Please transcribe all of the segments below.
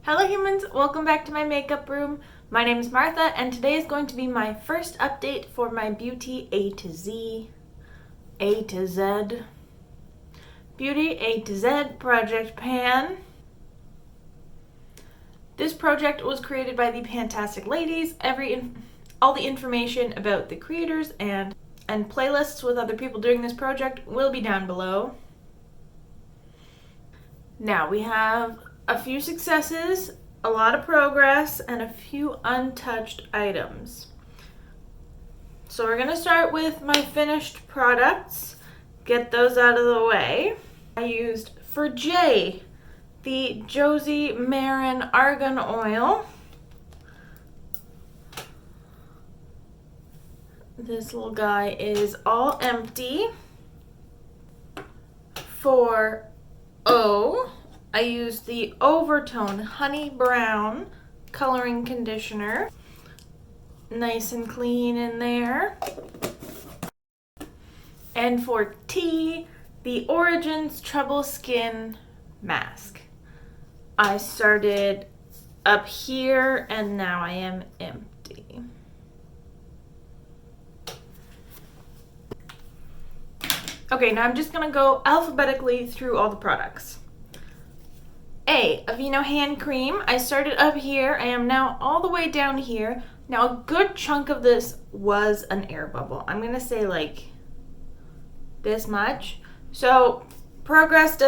Hello humans, welcome back to my makeup room. My name is Martha and today is going to be my first update for my Beauty A to Z, Beauty A to Z Project Pan. This project was created by the PANtastic Ladies. All the information about the creators and playlists with other people doing this project will be down below. Now we have a few successes, a lot of progress, and a few untouched items. So we're gonna start with my finished products, get those out of the way. I used for J, the Josie Marin Argan Oil. This little guy is all empty. For O, I used the Overtone Honey Brown coloring conditioner. Nice and clean in there. And for T, the Origins Trouble Skin Mask. I started up here and now I am empty. Okay, now I'm just gonna go alphabetically through all the products. A, Aveeno hand cream. I started up here. I am now all the way down here. Now a good chunk of this was an air bubble. I'm gonna say like this much. So progress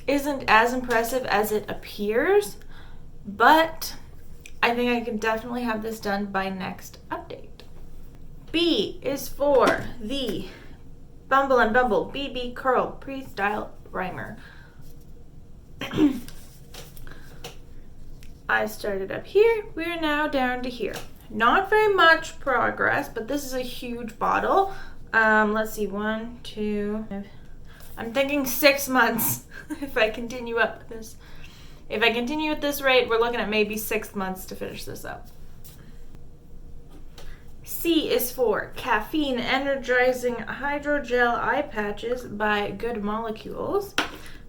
isn't as impressive as it appears, but I think I can definitely have this done by next update. B is for the Bumble and Bumble BB Curl Pre-Style Primer. I started up here. We are now down to here. Not very much progress, but this is a huge bottle. Let's see, 1, 2. I'm thinking 6 months. If I continue at this rate, we're looking at maybe 6 months to finish this up. C is for Caffeine Energizing Hydrogel Eye Patches by Good Molecules.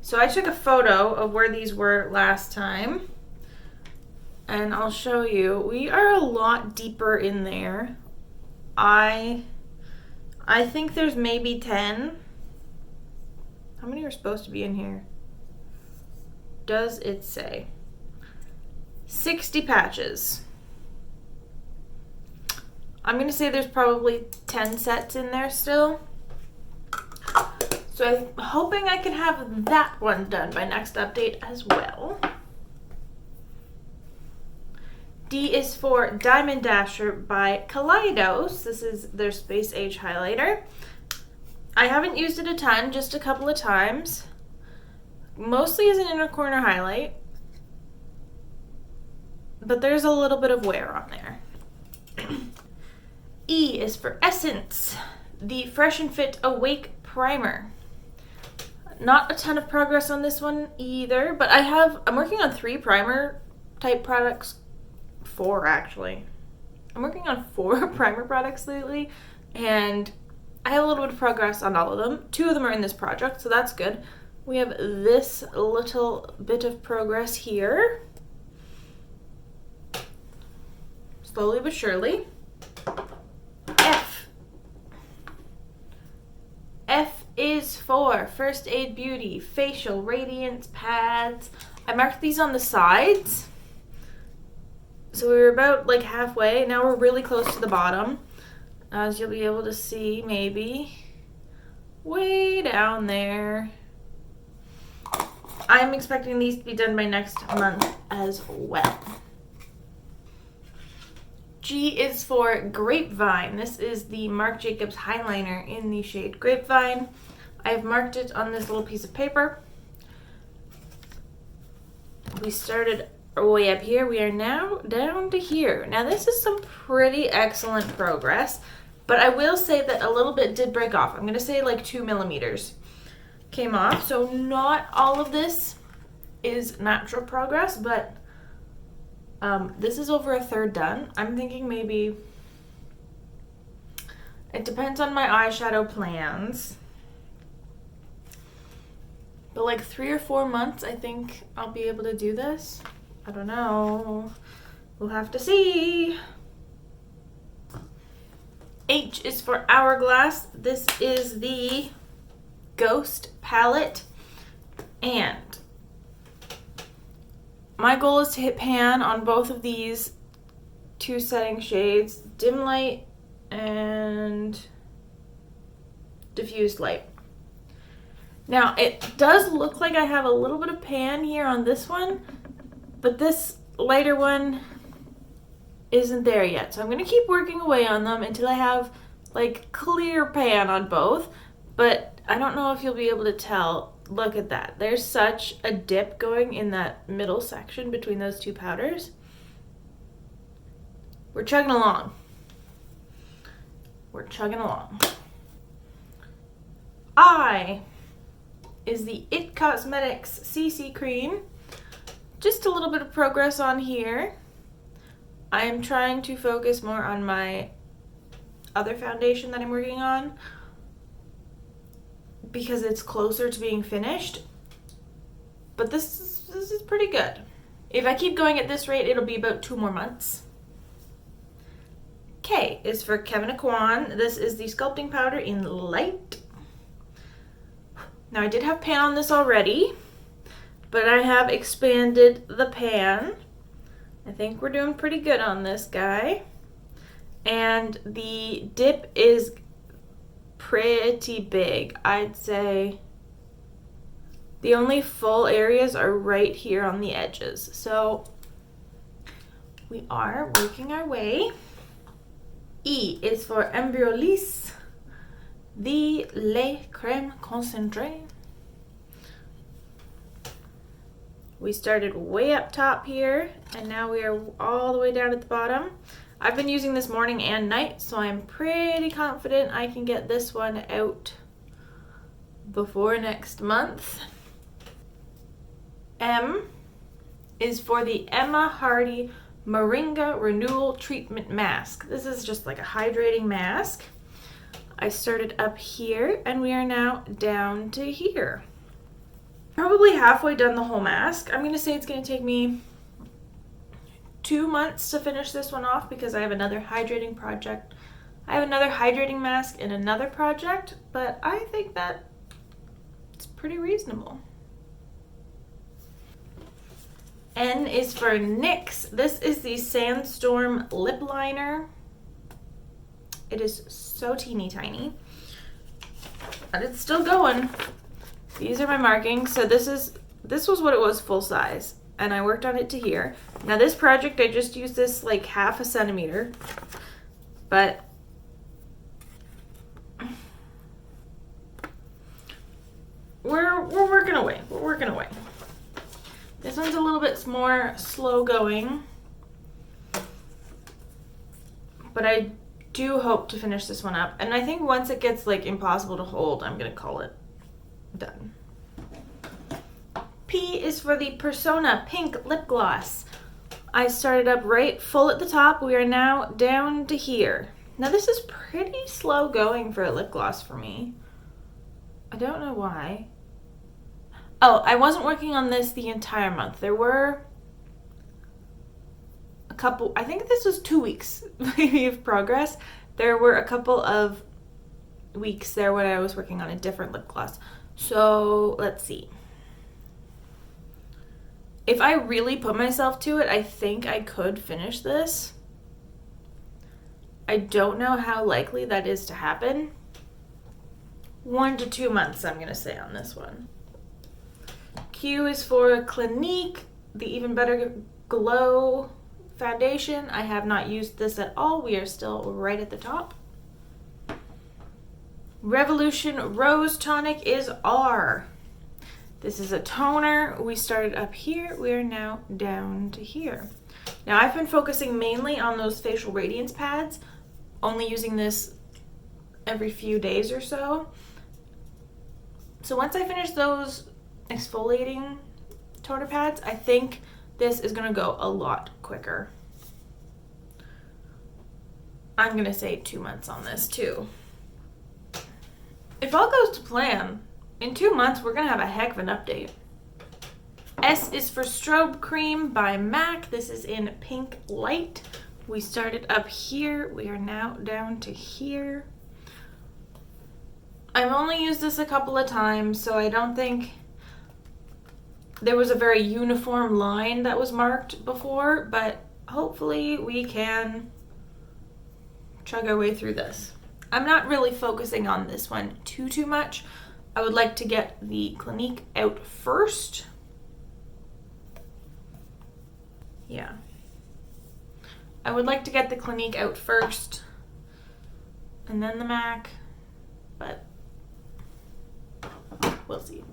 So I took a photo of where these were last time, and I'll show you. We are a lot deeper in there. I think there's maybe 10. How many are supposed to be in here? Does it say? 60 patches. I'm gonna say there's probably 10 sets in there still. So I'm hoping I can have that one done by next update as well. D is for Diamond Dasher by Kaleidos. This is their Space Age highlighter. I haven't used it a ton, just a couple of times. Mostly as an inner corner highlight. But there's a little bit of wear on there. E is for Essence, the Fresh and Fit Awake Primer. Not a ton of progress on this one either, but I'm working on 3 primer type products. 4 actually. I'm working on 4 primer products lately, and I have a little bit of progress on all of them. 2 of them are in this project, so that's good. We have this little bit of progress here. Slowly but surely. F is for First Aid Beauty Facial Radiance Pads. I marked these on the sides. So we were about like halfway. Now we're really close to the bottom. As you'll be able to see, maybe way down there. I'm expecting these to be done by next month as well. G is for Grapevine. This is the Marc Jacobs Highliner in the shade Grapevine. I've marked it on this little piece of paper. We started way up here. We are now down to here. Now this is some pretty excellent progress, but I will say that a little bit did break off. I'm going to say like 2 millimeters came off. So not all of this is natural progress, but this is over a third done. I'm thinking maybe, it depends on my eyeshadow plans, but like 3 or 4 months I think I'll be able to do this. I don't know. We'll have to see. H is for Hourglass. This is the Ghost palette. And my goal is to hit pan on both of these two setting shades, dim light and diffused light. Now it does look like I have a little bit of pan here on this one, but this lighter one isn't there yet. So I'm going to keep working away on them until I have like clear pan on both, but I don't know if you'll be able to tell. Look at that. There's such a dip going in that middle section between those two powders. We're chugging along. We're chugging along. I is the It Cosmetics CC Cream. Just a little bit of progress on here. I am trying to focus more on my other foundation that I'm working on because it's closer to being finished. But this is pretty good. If I keep going at this rate, it'll be about 2 more months. K is for Kevin Aquan. This is the sculpting powder in light. Now I did have pan on this already, but I have expanded the pan. I think we're doing pretty good on this guy. And the dip is pretty big. I'd say the only full areas are right here on the edges. So we are working our way. E is for Embryolisse, the Lait Crème Concentré. We started way up top here, and now we are all the way down at the bottom. I've been using this morning and night, so I'm pretty confident I can get this one out before next month. M is for the Emma Hardy Moringa Renewal Treatment Mask. This is just like a hydrating mask. I started up here, and we are now down to here. Probably halfway done the whole mask. I'm going to say it's going to take me 2 months to finish this one off because I have another hydrating project. I have another hydrating mask in another project, but I think that it's pretty reasonable. N is for NYX. This is the Sandstorm Lip Liner. It is so teeny tiny, but it's still going. These are my markings. So this was what it was full size, and I worked on it to here. Now this project, I just used this like 1/2 centimeter, but we're working away. We're working away. This one's a little bit more slow going, but I do hope to finish this one up. And I think once it gets like impossible to hold, I'm gonna call it done. P is for the Persona Pink Lip Gloss. I started up right full at the top. We are now down to here. Now this is pretty slow going for a lip gloss for me. I don't know why. Oh, I wasn't working on this the entire month. There were a couple, I think this was 2 weeks maybe of progress. There were a couple of weeks there when I was working on a different lip gloss. So let's see. If I really put myself to it, I think I could finish this. I don't know how likely that is to happen. 1 to 2 months, I'm gonna say on this one. Q is for Clinique, the Even Better Glow foundation. I have not used this at all. We are still right at the top. Revolution Rose Tonic is R. This is a toner. We started up here. We are now down to here. Now I've been focusing mainly on those facial radiance pads, only using this every few days or so. So once I finish those exfoliating toner pads, I think this is gonna go a lot quicker. I'm gonna say 2 months on this too. If all goes to plan, in 2 months we're gonna have a heck of an update. S is for Strobe Cream by MAC. This is in Pink Light. We started up here. We are now down to here. I've only used this a couple of times, so I don't think there was a very uniform line that was marked before, but hopefully we can chug our way through this. I'm not really focusing on this one too much. I would like to get the Clinique out first. Yeah. I would like to get the Clinique out first and then the MAC, but we'll see.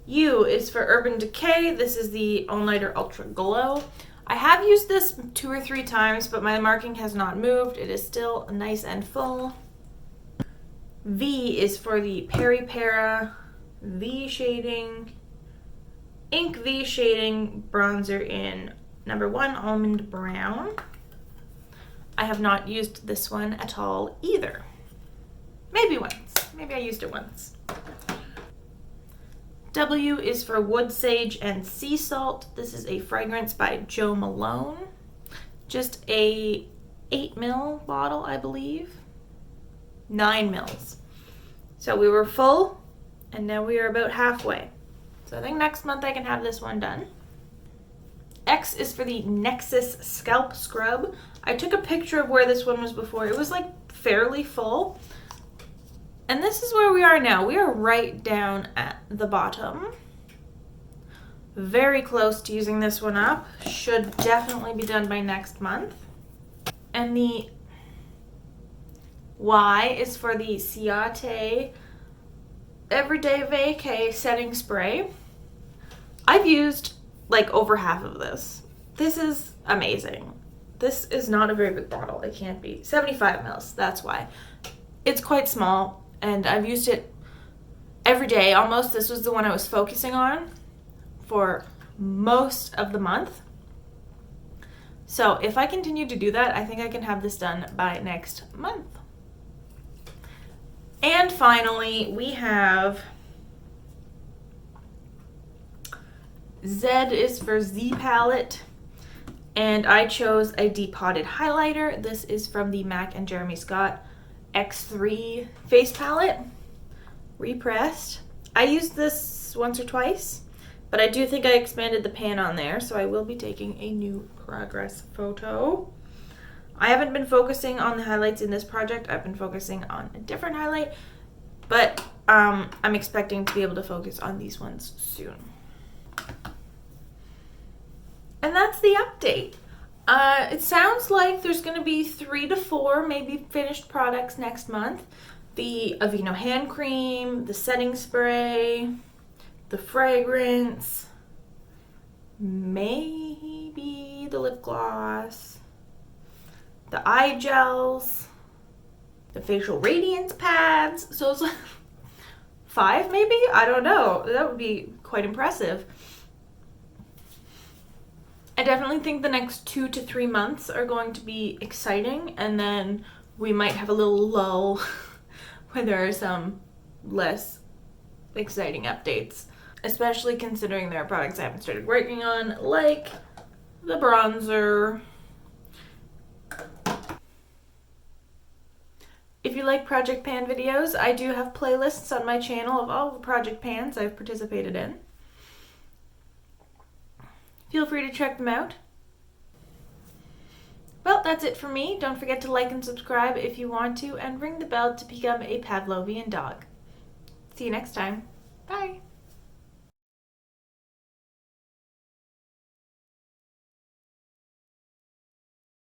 U is for Urban Decay. This is the All-Nighter Ultra Glow. I have used this 2 or 3 times, but my marking has not moved. It is still nice and full. V is for the Peri Para V Shading, Ink V Shading Bronzer in number 1 Almond Brown. I have not used this one at all either. Maybe once. Maybe I used it once. W is for Wood Sage and Sea Salt. This is a fragrance by Jo Malone. Just a 8 ml bottle, I believe. 9 mils. So we were full, and now we are about halfway. So I think next month I can have this one done. X is for the Nexus Scalp Scrub. I took a picture of where this one was before. It was like fairly full. And this is where we are now. We are right down at the bottom. Very close to using this one up. Should definitely be done by next month. And the Y is for the Ciate Everyday Vacay Setting Spray. I've used like over half of this. This is amazing. This is not a very big bottle. It can't be. 75 mils, that's why. It's quite small. And I've used it every day almost. This was the one I was focusing on for most of the month. So if I continue to do that, I think I can have this done by next month. And finally, we have Z is for Z Palette. And I chose a depotted highlighter. This is from the MAC and Jeremy Scott X3 face palette, repressed. I used this once or twice, but I do think I expanded the pan on there, so I will be taking a new progress photo. I haven't been focusing on the highlights in this project. I've been focusing on a different highlight, but I'm expecting to be able to focus on these ones soon. And that's the update. It sounds like there's going to be 3 to 4 maybe finished products next month. The Aveeno hand cream, the setting spray, the fragrance, maybe the lip gloss, the eye gels, the facial radiance pads. So it's like 5 maybe? I don't know. That would be quite impressive. I definitely think the next 2 to 3 months are going to be exciting, and then we might have a little lull where there are some less exciting updates, especially considering there are products I haven't started working on, like the bronzer. If you like Project Pan videos, I do have playlists on my channel of all the Project Pans I've participated in. Feel free to check them out. Well, that's it for me. Don't forget to like and subscribe if you want to, and ring the bell to become a Pavlovian dog. See you next time. Bye.